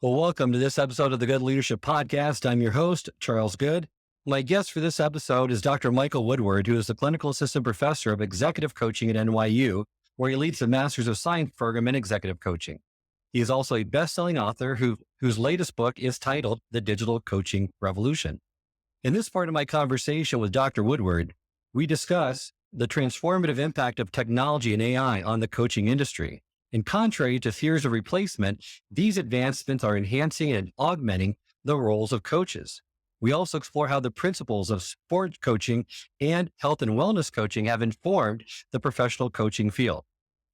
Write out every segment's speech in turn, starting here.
Well, welcome to this episode of the Good Leadership Podcast. I'm your host, Charles Good. My guest for this episode is Dr. Michael Woodward, who is the clinical assistant professor of executive coaching at NYU, where he leads the Masters of Science program in executive coaching. He is also a best-selling author whose latest book is titled The Digital Coaching Revolution. In this part of my conversation with Dr. Woodward, we discuss the transformative impact of technology and AI on the coaching industry. And contrary to fears of replacement, these advancements are enhancing and augmenting the roles of coaches. We also explore how the principles of sport coaching and health and wellness coaching have informed the professional coaching field.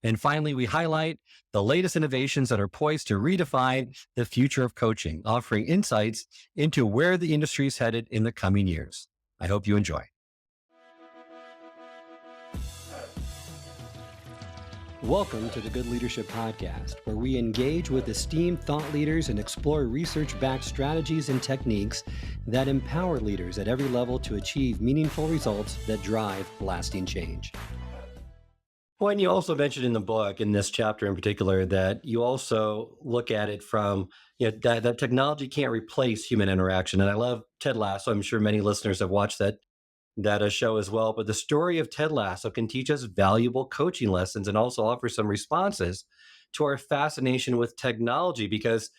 And finally, we highlight the latest innovations that are poised to redefine the future of coaching, offering insights into where the industry is headed in the coming years. I hope you enjoy. Welcome to the Good Leadership Podcast, where we engage with esteemed thought leaders and explore research-backed strategies and techniques that empower leaders at every level to achieve meaningful results that drive lasting change. Well, and you also mentioned in the book, in this chapter in particular, that you also look at it from, that technology can't replace human interaction. And I love Ted Lasso. I'm sure many listeners have watched that show as well. But the story of Ted Lasso can teach us valuable coaching lessons and also offer some responses to our fascination with technology, because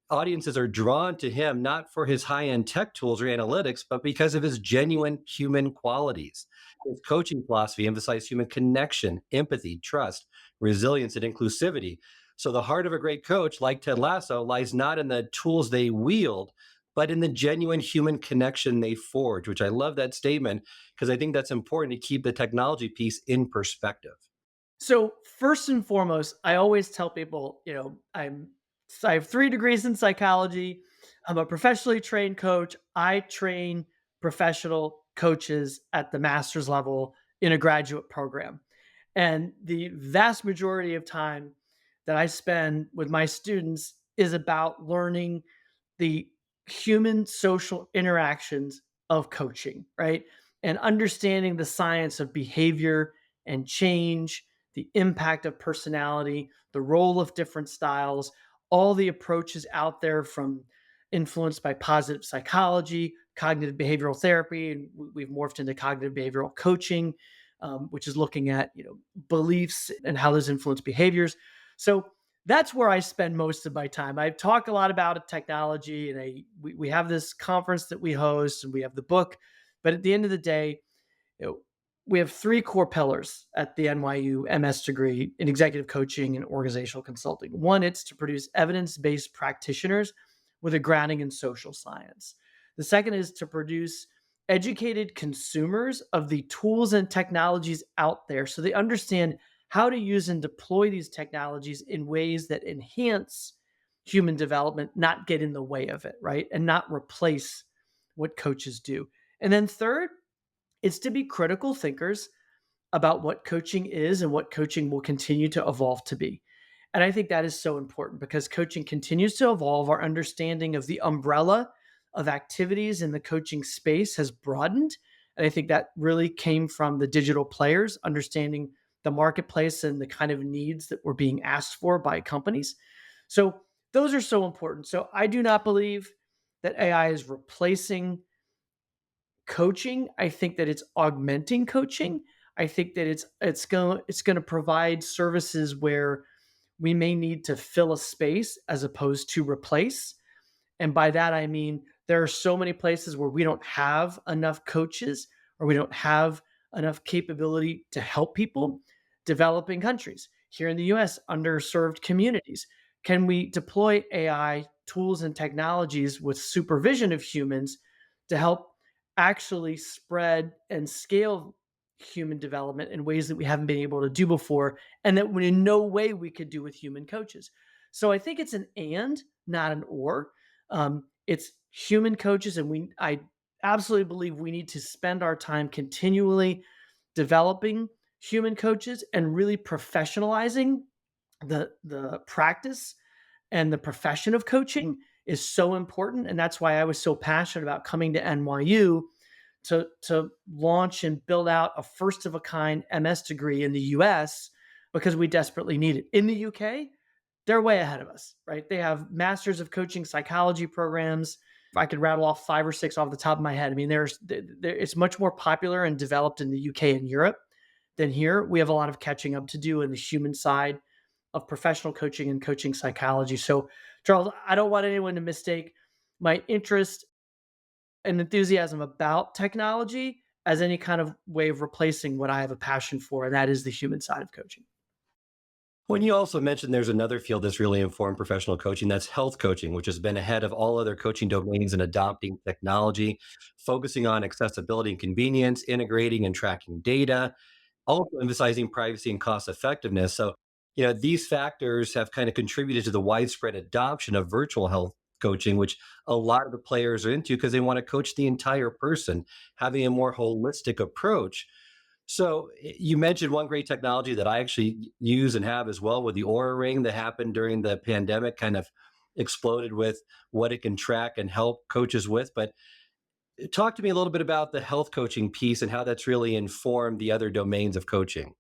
audiences are drawn to him not for his high-end tech tools or analytics, but because of his genuine human qualities. His coaching philosophy emphasizes human connection, empathy, trust, resilience, and inclusivity. So the heart of a great coach, like Ted Lasso, lies not in the tools they wield, but in the genuine human connection they forge, which I love that statement because I think that's important to keep the technology piece in perspective. So first and foremost, I always tell people, I have 3 degrees in psychology. I'm a professionally trained coach. I train professional coaches at the master's level in a graduate program. And the vast majority of time that I spend with my students is about learning the human social interactions of coaching, right? And understanding the science of behavior and change, the impact of personality, the role of different styles, all the approaches out there from influenced by positive psychology, cognitive behavioral therapy, and we've morphed into cognitive behavioral coaching, which is looking at beliefs and how those influence behaviors. So that's where I spend most of my time. I talk a lot about technology, and we have this conference that we host, and we have the book. But at the end of the day, you know, we have 3 core pillars at the NYU MS degree in executive coaching and organizational consulting. One, it's to produce evidence-based practitioners with a grounding in social science. The second is to produce educated consumers of the tools and technologies out there so they understand how to use and deploy these technologies in ways that enhance human development, not get in the way of it, right? And not replace what coaches do. And then third, it's to be critical thinkers about what coaching is and what coaching will continue to evolve to be. And I think that is so important because coaching continues to evolve. Our understanding of the umbrella of activities in the coaching space has broadened. And I think that really came from the digital players understanding the marketplace and the kind of needs that were being asked for by companies. So those are so important. So I do not believe that AI is replacing coaching. I think that it's augmenting coaching. I think that it's going to provide services where we may need to fill a space as opposed to replace. And by that I mean there are so many places where we don't have enough coaches or we don't have enough capability to help people. Developing countries, here in the US, underserved communities. Can we deploy AI tools and technologies with supervision of humans to help actually spread and scale human development in ways that we haven't been able to do before and that in no way we could do with human coaches? So I think it's an and, not an or. It's human coaches, and I absolutely believe we need to spend our time continually developing human coaches and really professionalizing the practice and the profession of coaching is so important. And that's why I was so passionate about coming to NYU to launch and build out a first of a kind MS degree in the US because we desperately need it. In the UK, they're way ahead of us, right? They have masters of coaching psychology programs. I could rattle off 5 or 6 off the top of my head. I mean, it's much more popular and developed in the UK and Europe than here. We have a lot of catching up to do in the human side of professional coaching and coaching psychology. So, Charles, I don't want anyone to mistake my interest and enthusiasm about technology as any kind of way of replacing what I have a passion for, and that is the human side of coaching. When you also mentioned there's another field that's really informed professional coaching, that's health coaching, which has been ahead of all other coaching domains in adopting technology, focusing on accessibility and convenience, integrating and tracking data, also emphasizing privacy and cost effectiveness. So, these factors have kind of contributed to the widespread adoption of virtual health coaching, which a lot of the players are into because they want to coach the entire person, having a more holistic approach. So you mentioned one great technology that I actually use and have as well with the Aura Ring that happened during the pandemic, kind of exploded with what it can track and help coaches with. But talk to me a little bit about the health coaching piece and how that's really informed the other domains of coaching.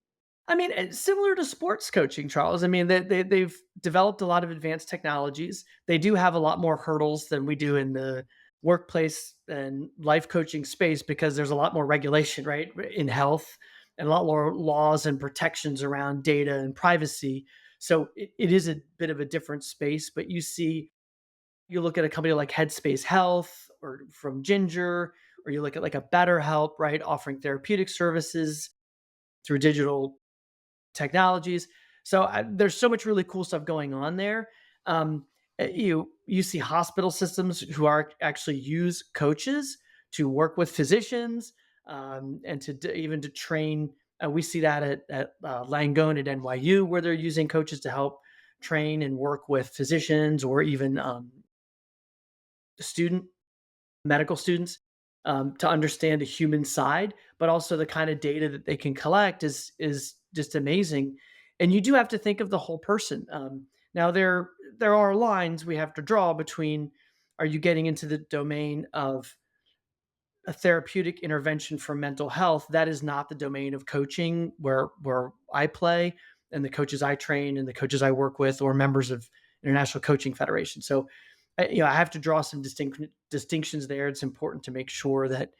I mean, it's similar to sports coaching, Charles. I mean, they've developed a lot of advanced technologies. They do have a lot more hurdles than we do in the workplace and life coaching space because there's a lot more regulation, right, in health and a lot more laws and protections around data and privacy. So it is a bit of a different space, but you look at a company like Headspace Health or from Ginger, or you look at like a BetterHelp, right, offering therapeutic services through digital technologies. So there's so much really cool stuff going on there. You see hospital systems who are actually use coaches to work with physicians and even to train. We see that at Langone at NYU, where they're using coaches to help train and work with physicians or even student medical students to understand the human side, but also the kind of data that they can collect is just amazing. And you do have to think of the whole person. Now there are lines we have to draw between: are you getting into the domain of a therapeutic intervention for mental health? That is not the domain of coaching where I play and the coaches I train and the coaches I work with or members of International Coaching Federation. So I have to draw some distinctions there. It's important to make sure that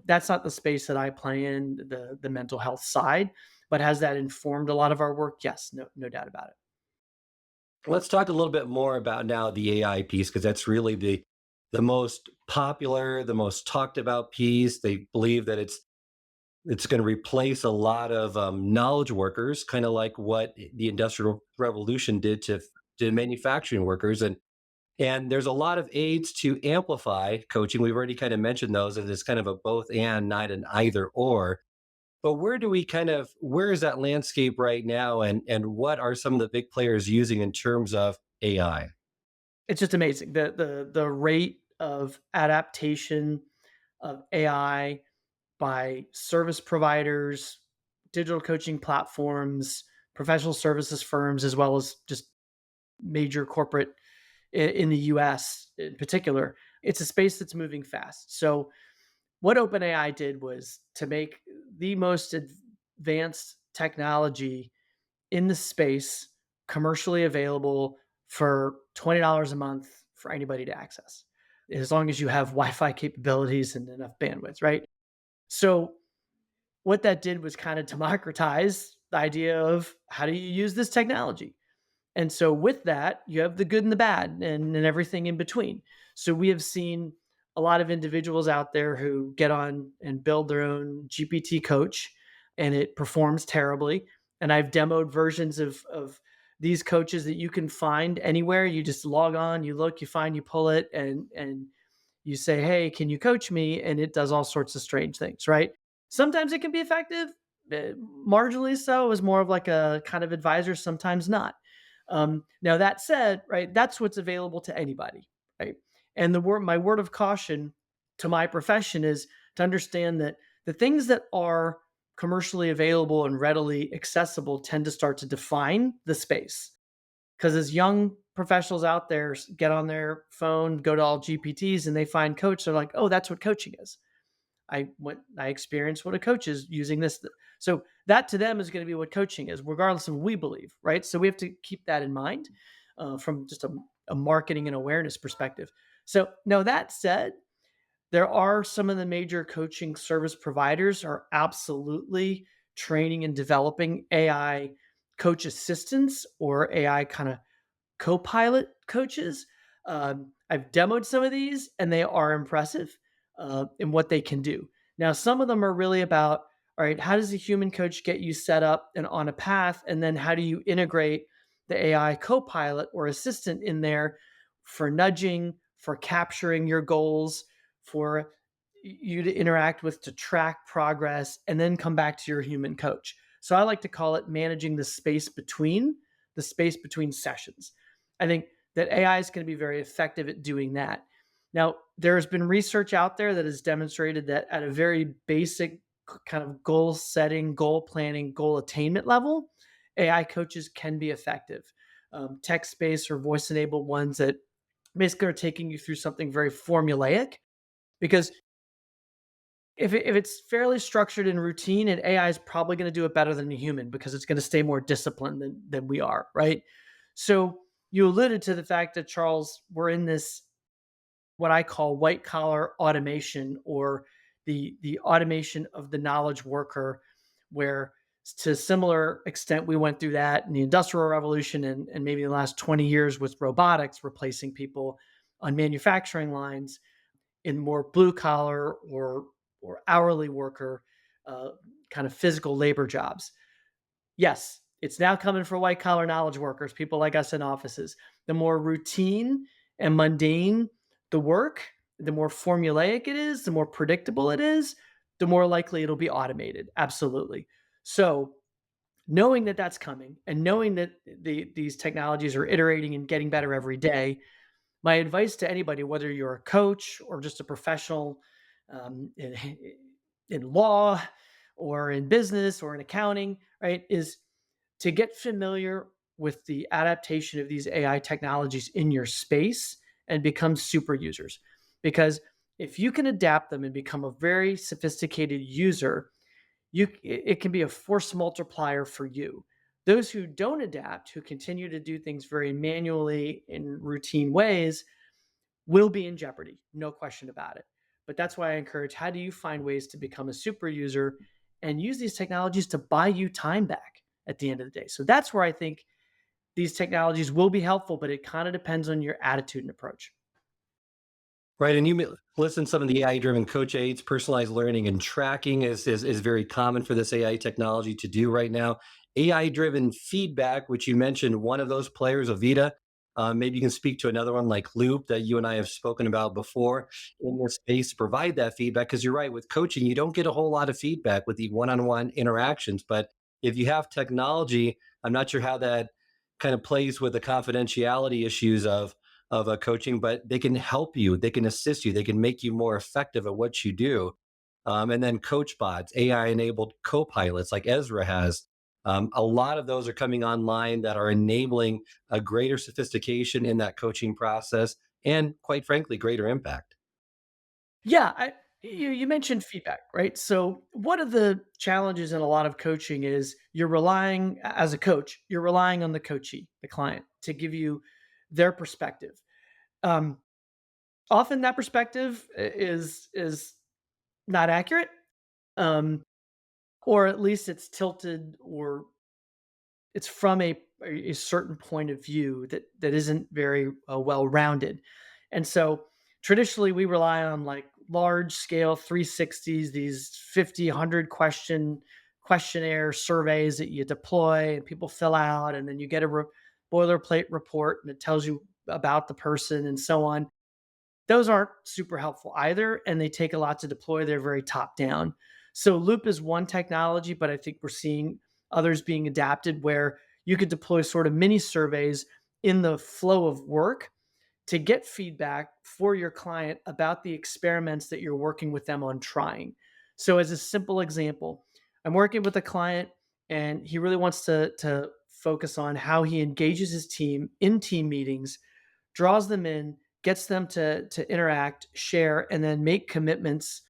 that's not the space that I play in, the mental health side. But has that informed a lot of our work? Yes, no doubt about it. Let's talk a little bit more about now the AI piece because that's really the most popular, the most talked about piece. They believe that it's going to replace a lot of knowledge workers, kind of like what the Industrial Revolution did to manufacturing workers, and there's a lot of aids to amplify coaching. We've already kind of mentioned those, and it's kind of a both and, not an either or. But where is that landscape right now, and what are some of the big players using in terms of AI? It's just amazing the rate of adaptation of AI by service providers, digital coaching platforms, professional services firms, as well as just major corporate in the US in particular. It's a space that's moving fast. So, what OpenAI did was to make the most advanced technology in the space commercially available for $20 a month for anybody to access, as long as you have Wi-Fi capabilities and enough bandwidth, right? So what that did was kind of democratize the idea of how do you use this technology. And so with that, you have the good and the bad and everything in between. So we have seen a lot of individuals out there who get on and build their own GPT coach and it performs terribly. And I've demoed versions of these coaches that you can find anywhere. You just log on, you look, you find, you pull it, and you say, "Hey, can you coach me?" And it does all sorts of strange things, right? Sometimes it can be effective, marginally so, as more of like a kind of advisor, sometimes not. Now that said, right, that's what's available to anybody, right? And my word of caution to my profession is to understand that the things that are commercially available and readily accessible tend to start to define the space. Because as young professionals out there get on their phone, go to all GPTs, and they find coach, they're like, "Oh, that's what coaching is." I experienced what a coach is using this. So that to them is going to be what coaching is, regardless of what we believe, right? So we have to keep that in mind. from just a marketing and awareness perspective. So, no, that said, there are some of the major coaching service providers are absolutely training and developing AI coach assistants or AI kind of co-pilot coaches. I've demoed some of these, and they are impressive in what they can do. Now, some of them are really about, all right, how does a human coach get you set up and on a path, and then how do you integrate the AI co-pilot or assistant in there for nudging, for capturing your goals, for you to interact with to track progress, and then come back to your human coach. So I like to call it managing the space between sessions. I think that AI is going to be very effective at doing that. Now, there has been research out there that has demonstrated that at a very basic kind of goal setting, goal planning, goal attainment level, AI coaches can be effective. Text based or voice enabled ones that basically are taking you through something very formulaic. Because if it's fairly structured and routine, and AI is probably going to do it better than a human because it's going to stay more disciplined than we are, right? So you alluded to the fact that, Charles, we're in this what I call white collar automation, or the automation of the knowledge worker, where to a similar extent we went through that in the industrial revolution, and maybe in the last 20 years with robotics replacing people on manufacturing lines in more blue collar or hourly worker uh, kind of physical labor jobs. Yes, it's now coming for white collar knowledge workers, people like us in offices. The more routine and mundane the work, the more formulaic it is, the more predictable it is, the more likely it'll be automated. Absolutely. So, knowing that that's coming, and knowing that these technologies are iterating and getting better every day, my advice to anybody, whether you're a coach or just a professional in, in law or in business or in accounting, right, is to get familiar with the adaptation of these AI technologies in your space and become super users. Because if you can adapt them and become a very sophisticated user, it can be a force multiplier for you. Those who don't adapt, who continue to do things very manually in routine ways, will be in jeopardy, no question about it. But that's why I encourage, how do you find ways to become a super user and use these technologies to buy you time back at the end of the day? So that's where I think these technologies will be helpful, but it kind of depends on your attitude and approach. Right, and listen, some of the AI-driven coach aids, personalized learning and tracking is very common for this AI technology to do right now. AI-driven feedback, which you mentioned, one of those players, Avita. Maybe you can speak to another one like Loop that you and I have spoken about before in this space to provide that feedback. Because you're right, with coaching, you don't get a whole lot of feedback with the one-on-one interactions. But if you have technology, I'm not sure how that kind of plays with the confidentiality issues of a coaching, but they can help you, they can assist you, they can make you more effective at what you do. And then coach bots, AI enabled co pilots like Ezra has. A lot of those are coming online that are enabling a greater sophistication in that coaching process and, quite frankly, greater impact. Yeah, you mentioned feedback, right? So one of the challenges in a lot of coaching is you're relying, as a coach, you're relying on the coachee, the client, to give you their perspective. Um, Often that perspective is not accurate, um, or at least it's tilted, or it's from a certain point of view that isn't very well rounded. And so traditionally we rely on like large scale 360s, these 50, 100 questionnaire surveys that you deploy and people fill out, and then you get a boilerplate report and it tells you about the person and so on. Those aren't super helpful either, and they take a lot to deploy. They're very top down. So Loop is one technology, but I think we're seeing others being adapted where you could deploy sort of mini surveys in the flow of work to get feedback for your client about the experiments that you're working with them on trying. So, as a simple example, I'm working with a client and he really wants to focus on how he engages his team in team meetings, draws them in, gets them to interact, share, and then make commitments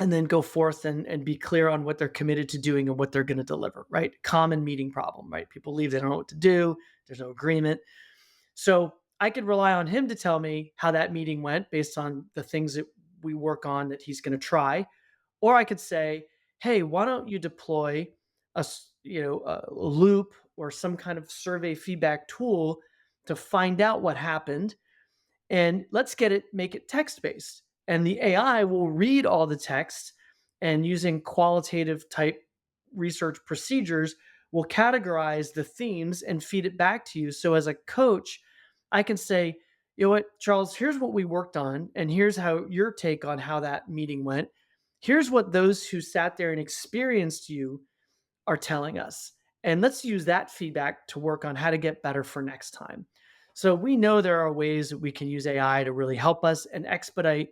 and then go forth and be clear on what they're committed to doing and what they're going to deliver, right? Common meeting problem, right? People leave, they don't know what to do, there's no agreement. So I could rely on him to tell me how that meeting went based on the things that we work on that he's going to try. Or I could say, hey, why don't you deploy a loop or some kind of survey feedback tool to find out what happened, and let's make it text based. And the AI will read all the text, and using qualitative type research procedures will categorize the themes and feed it back to you. So as a coach, I can say, you know what, Charles, here's what we worked on, and here's how your take on how that meeting went. Here's what those who sat there and experienced you are telling us. And let's use that feedback to work on how to get better for next time. So we know there are ways that we can use AI to really help us and expedite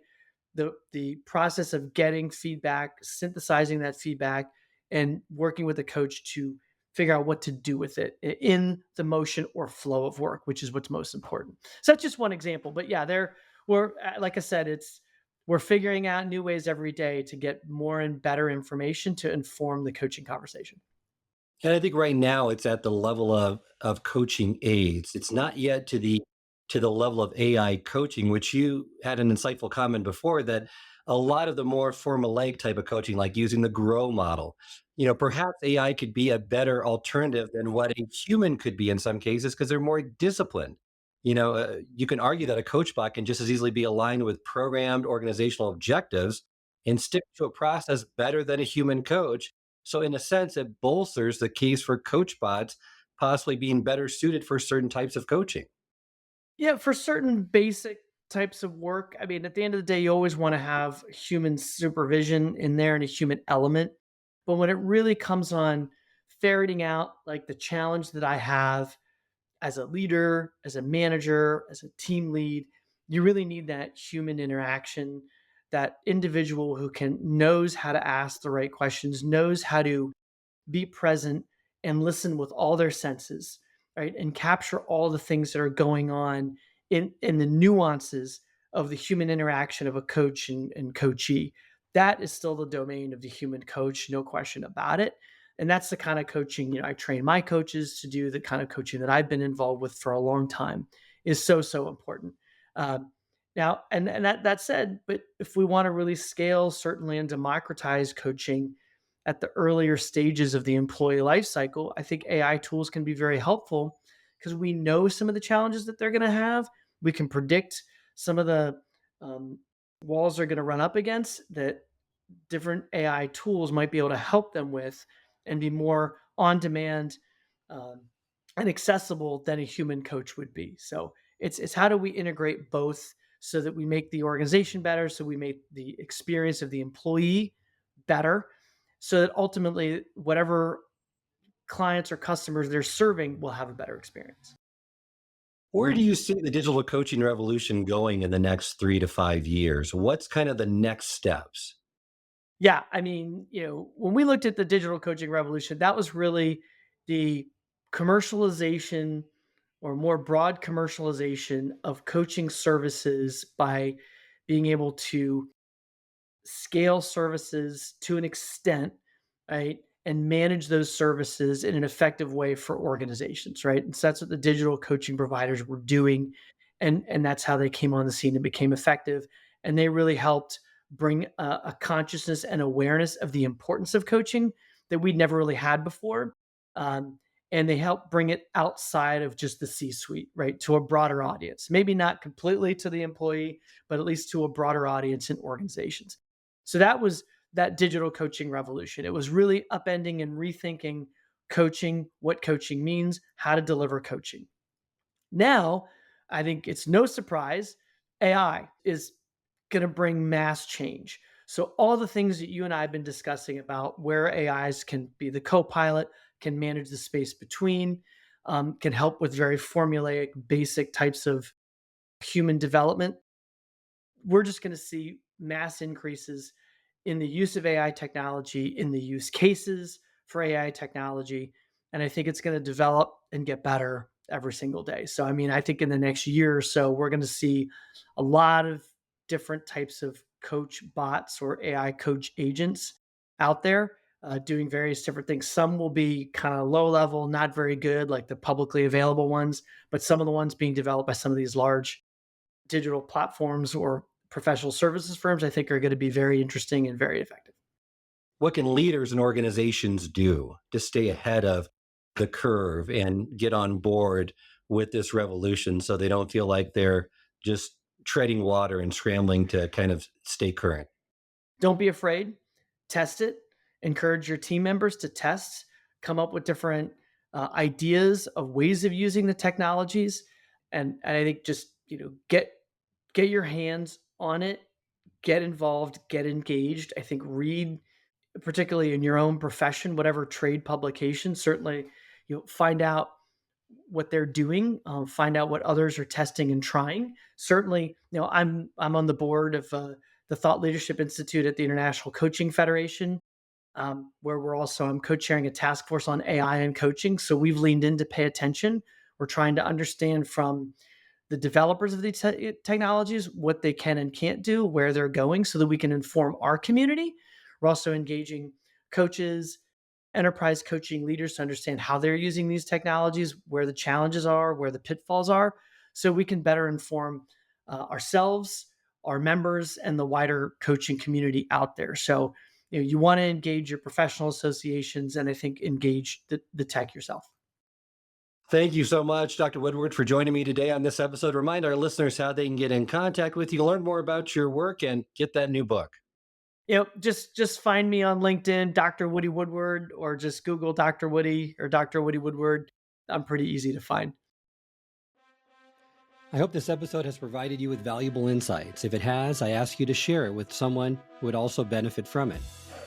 the process of getting feedback, synthesizing that feedback, and working with the coach to figure out what to do with it in the motion or flow of work, which is what's most important. So that's just one example. But yeah, we're like I said, we're figuring out new ways every day to get more and better information to inform the coaching conversation. And I think right now it's at the level of coaching aids. It's not yet to the level of AI coaching, which you had an insightful comment before that a lot of the more formulaic type of coaching, like using the grow model, perhaps AI could be a better alternative than what a human could be in some cases because they're more disciplined. You can argue that a coach bot can just as easily be aligned with programmed organizational objectives and stick to a process better than a human coach. So in a sense, it bolsters the case for coach bots possibly being better suited for certain types of coaching. Yeah, for certain basic types of work, I mean, at the end of the day, you always want to have human supervision in there and a human element. But when it really comes on ferreting out like the challenge that I have as a leader, as a manager, as a team lead, you really need that human interaction, that individual who can knows how to ask the right questions, knows how to be present and listen with all their senses, right? And capture all the things that are going on in the nuances of the human interaction of a coach and coachee. That is still the domain of the human coach, no question about it. And that's the kind of coaching, I train my coaches to do, the kind of coaching that I've been involved with for a long time is so, so important. Now, and that said, but if we want to really scale, certainly, and democratize coaching, at the earlier stages of the employee life cycle, I think AI tools can be very helpful because we know some of the challenges that they're going to have. We can predict some of the um, walls they're going to run up against that different AI tools might be able to help them with and be more on demand um, and accessible than a human coach would be. So it's how do we integrate both so that we make the organization better, so we make the experience of the employee better, so that ultimately whatever clients or customers they're serving will have a better experience. Where do you see the digital coaching revolution going in the next 3 to 5 years? What's kind of the next steps? Yeah, I mean, when we looked at the digital coaching revolution, that was really the commercialization or more broad commercialization of coaching services by being able to scale services to an extent, right? And manage those services in an effective way for organizations, right? And so that's what the digital coaching providers were doing. And that's how they came on the scene and became effective. And they really helped bring a consciousness and awareness of the importance of coaching that we'd never really had before. Um, and they helped bring it outside of just the C suite, right? To a broader audience. Maybe not completely to the employee, but at least to a broader audience in organizations. So that was that digital coaching revolution. It was really upending and rethinking coaching, what coaching means, how to deliver coaching. Now, I think it's no surprise AI is going to bring mass change. So all the things that you and I have been discussing about where AIs can be the co-pilot, can manage the space between, can help with very formulaic, basic types of human development, we're just going to see mass increases in the use of AI technology, in the use cases for AI technology. And I think it's going to develop and get better every single day. So, I mean, I think in the next year or so, we're going to see a lot of different types of coach bots or AI coach agents out there doing various different things. Some will be kind of low level, not very good, like the publicly available ones, but some of the ones being developed by some of these large digital platforms or professional services firms, I think are going to be very interesting and very effective. What can leaders and organizations do to stay ahead of the curve and get on board with this revolution so they don't feel like they're just treading water and scrambling to kind of stay current? Don't be afraid, test it, encourage your team members to test, come up with different ideas of ways of using the technologies. And I think just, get your hands on it, get involved, get engaged. I think read, particularly in your own profession, whatever trade publication, certainly find out what they're doing, find out what others are testing and trying. Certainly, I'm on the board of the Thought Leadership Institute at the International Coaching Federation, where I'm co-chairing a task force on AI and coaching. So we've leaned in to pay attention. We're trying to understand from the developers of these technologies what they can and can't do, where they're going, so that we can inform our community. We're also engaging coaches, enterprise coaching leaders to understand how they're using these technologies, where the challenges are, where the pitfalls are, so we can better inform ourselves, our members, and the wider coaching community out there. So you want to engage your professional associations, and I think engage the tech yourself. Thank you so much, Dr. Woodward, for joining me today on this episode. Remind our listeners how they can get in contact with you, learn more about your work, and get that new book. Just find me on LinkedIn, Dr. Woody Woodward, or just Google Dr. Woody or Dr. Woody Woodward. I'm pretty easy to find. I hope this episode has provided you with valuable insights. If it has, I ask you to share it with someone who would also benefit from it.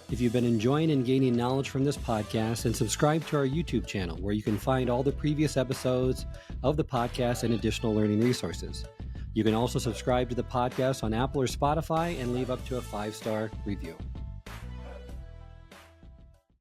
If you've been enjoying and gaining knowledge from this podcast, then subscribe to our YouTube channel, where you can find all the previous episodes of the podcast and additional learning resources. You can also subscribe to the podcast on Apple or Spotify and leave up to a 5-star review.